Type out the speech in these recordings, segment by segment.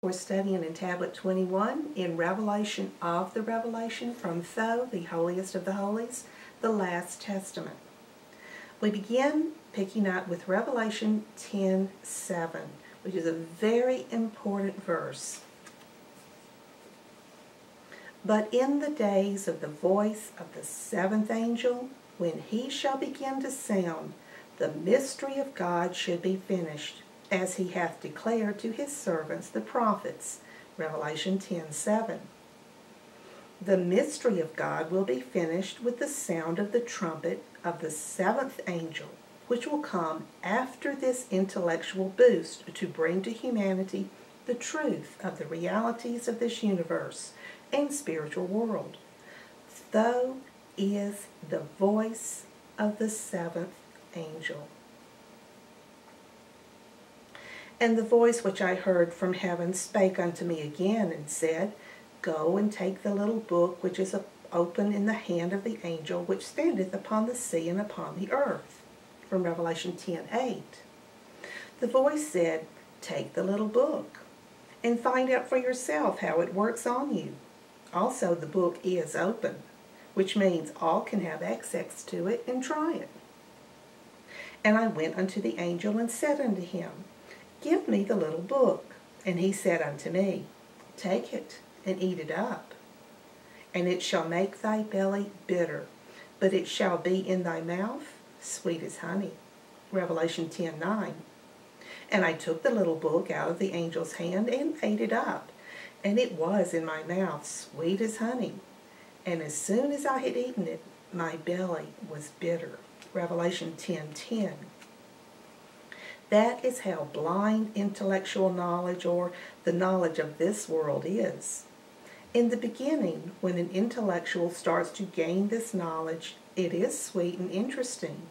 We're studying in Tablet 21 in Revelation of the Revelation from Thoth, the holiest of the holies, the Last Testament. We begin picking up with Revelation 10:7, which is a very important verse. But in the days of the voice of the seventh angel, when he shall begin to sound, the mystery of God should be finished, as he hath declared to his servants the prophets. Revelation 10:7. The mystery of God will be finished with the sound of the trumpet of the seventh angel, which will come after this intellectual boost to bring to humanity the truth of the realities of this universe and spiritual world. Though is the voice of the seventh angel. And the voice which I heard from heaven spake unto me again, and said, Go and take the little book which is open in the hand of the angel which standeth upon the sea and upon the earth. From Revelation 10:8. The voice said, Take the little book, and find out for yourself how it works on you. Also the book is open, which means all can have access to it and try it. And I went unto the angel and said unto him, Give me the little book. And he said unto me, Take it and eat it up. And it shall make thy belly bitter, but it shall be in thy mouth sweet as honey. Revelation 10:9. And I took the little book out of the angel's hand and ate it up, and it was in my mouth sweet as honey. And as soon as I had eaten it, my belly was bitter. Revelation 10:10. That is how blind intellectual knowledge, or the knowledge of this world, is. In the beginning, when an intellectual starts to gain this knowledge, it is sweet and interesting.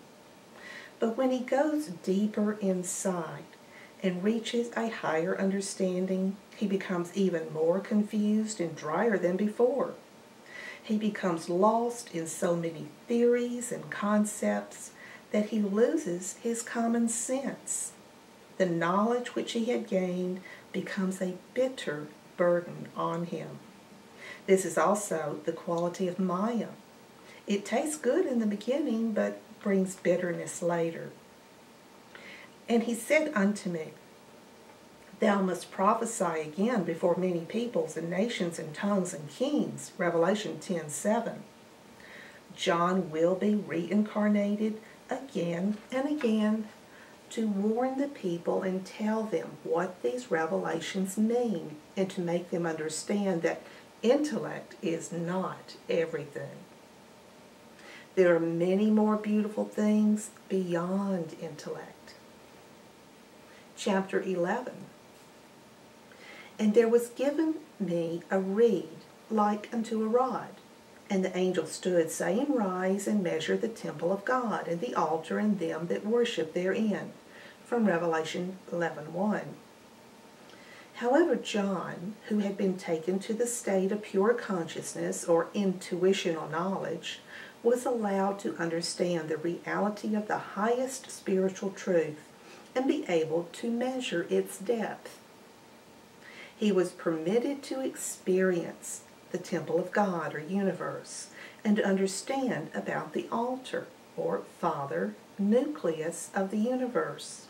But when he goes deeper inside and reaches a higher understanding, he becomes even more confused and drier than before. He becomes lost in so many theories and concepts that he loses his common sense. The knowledge which he had gained becomes a bitter burden on him. This is also the quality of Maya. It tastes good in the beginning, but brings bitterness later. And he said unto me, Thou must prophesy again before many peoples and nations and tongues and kings. Revelation 10:7. John will be reincarnated again and again to warn the people and tell them what these revelations mean, and to make them understand that intellect is not everything. There are many more beautiful things beyond intellect. Chapter 11. And there was given me a reed like unto a rod. And the angel stood, saying, Rise and measure the temple of God, and the altar, and them that worship therein. From Revelation 11:1. However, John, who had been taken to the state of pure consciousness or intuitional knowledge, was allowed to understand the reality of the highest spiritual truth and be able to measure its depth. He was permitted to experience the temple of God or universe, and to understand about the altar or father nucleus of the universe.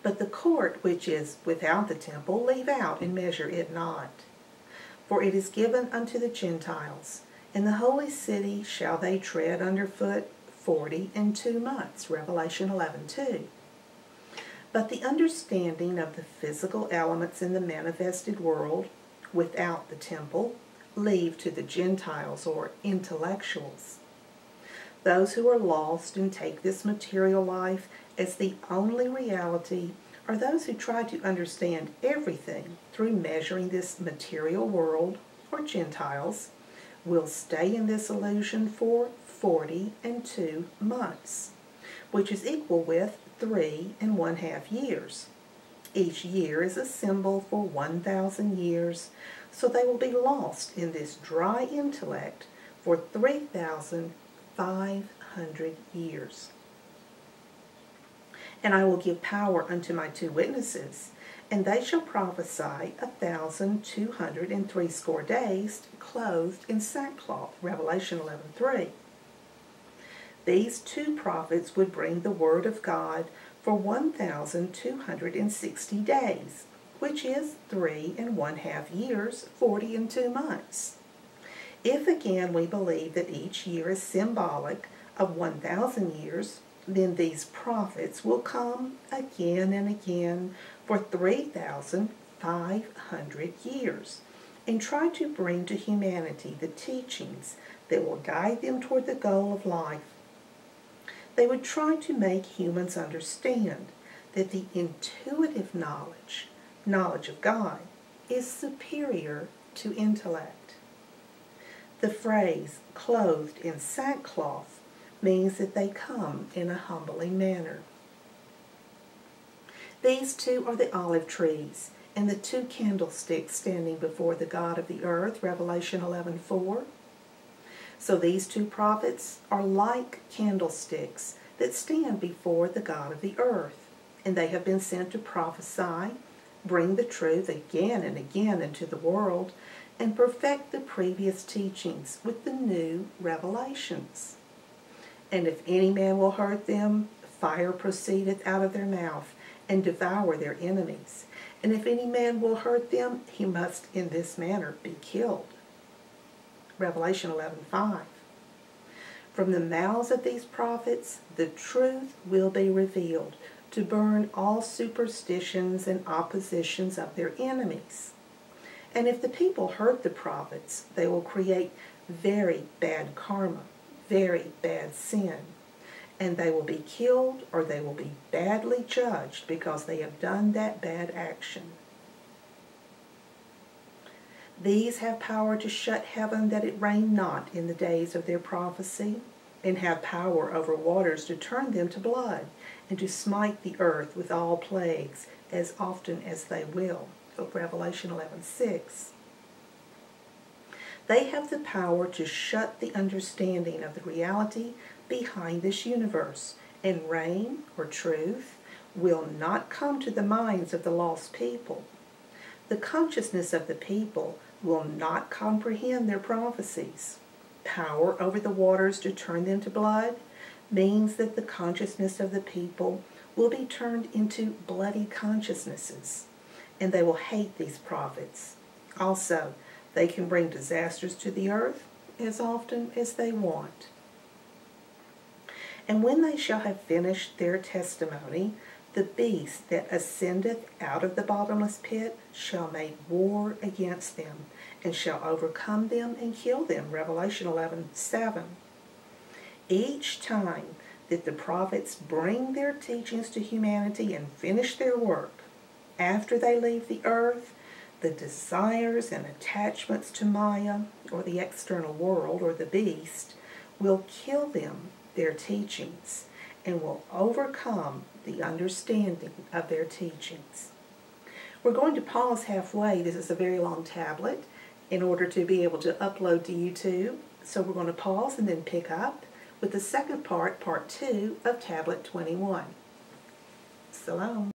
But the court which is without the temple leave out and measure it not. For it is given unto the Gentiles, and the holy city shall they tread under foot 42 months. Revelation 11:2. But the understanding of the physical elements in the manifested world without the temple leave to the Gentiles or intellectuals. Those who are lost and take this material life as the only reality are those who try to understand everything through measuring this material world, or Gentiles, will stay in this illusion for 42 months, which is equal with 3½ years. Each year is a symbol for 1,000 years, so they will be lost in this dry intellect for 3,500 years. And I will give power unto my 2 witnesses, And they shall prophesy 1,260 days, clothed in sackcloth. Revelation 11:3. These two prophets would bring the word of God for 1,260 days, which is 3½ years, 42 months. If again we believe that each year is symbolic of 1,000 years, then these prophets will come again and again for 3,500 years and try to bring to humanity the teachings that will guide them toward the goal of life. They would try to make humans understand that the intuitive knowledge of God, is superior to intellect. The phrase, clothed in sackcloth, means that they come in a humbling manner. These two are the olive trees and the two candlesticks standing before the God of the earth, Revelation 11:4. So these two prophets are like candlesticks that stand before the God of the earth, and they have been sent to prophesy, bring the truth again and again into the world, and perfect the previous teachings with the new revelations. And if any man will hurt them, fire proceedeth out of their mouth, and devour their enemies. And if any man will hurt them, he must in this manner be killed. Revelation 11:5. From the mouths of these prophets, the truth will be revealed to burn all superstitions and oppositions of their enemies. And if the people hurt the prophets, they will create very bad karma, very bad sin. And they will be killed or they will be badly judged because they have done that bad action. These have power to shut heaven that it rain not in the days of their prophecy, and have power over waters to turn them to blood, and to smite the earth with all plagues as often as they will. Revelation 11:6. They have the power to shut the understanding of the reality behind this universe, and rain, or truth, will not come to the minds of the lost people. The consciousness of the people will not comprehend their prophecies. Power over the waters to turn them to blood means that the consciousness of the people will be turned into bloody consciousnesses, and they will hate these prophets. Also, they can bring disasters to the earth as often as they want. And when they shall have finished their testimony, the beast that ascendeth out of the bottomless pit shall make war against them, and shall overcome them and kill them. Revelation 11:7. Each time that the prophets bring their teachings to humanity and finish their work, after they leave the earth, the desires and attachments to Maya, or the external world, or the beast, will kill them, their teachings, and will overcome the understanding of their teachings. We're going to pause halfway. This is a very long tablet in order to be able to upload to YouTube. So we're going to pause and then pick up with the second part, part 2 of Tablet 21. Salam.